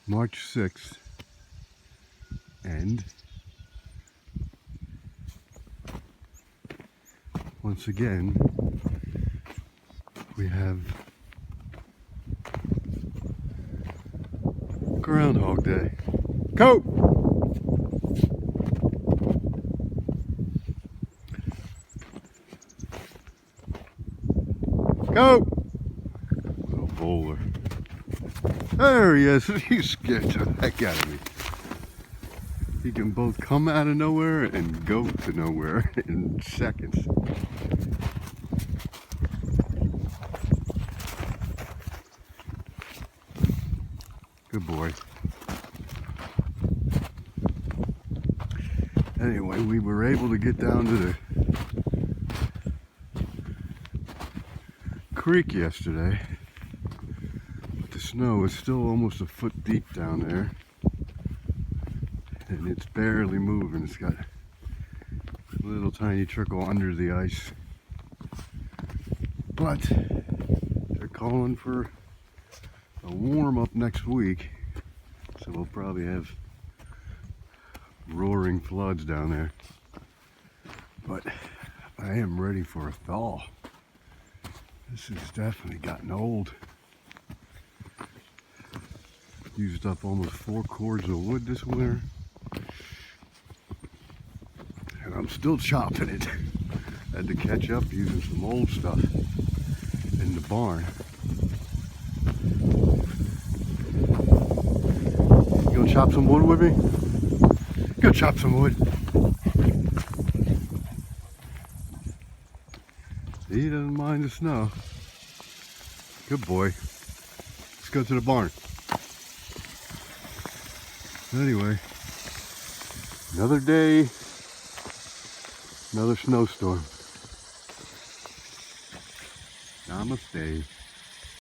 March 6th, and once again we have Groundhog Day. Go! Go! Little bowler. There he is. He scared the heck out of me. He can both come out of nowhere and go to nowhere in seconds. Good boy. Anyway, we were able to get down to the creek yesterday, but the snow is still almost a foot deep down there, and it's barely moving. It's got a little tiny trickle under the ice, but they're calling for a warm up next week, so we'll probably have roaring floods down there. But I am ready for a thaw. This has definitely gotten old. Used up almost 4 cords of wood this winter, and I'm still chopping it. Had to catch up using some old stuff in the barn. You gonna chop some wood with me? Go chop some wood. He doesn't mind the snow. Good boy. Let's go to the barn. Anyway, another day, another snowstorm. Namaste.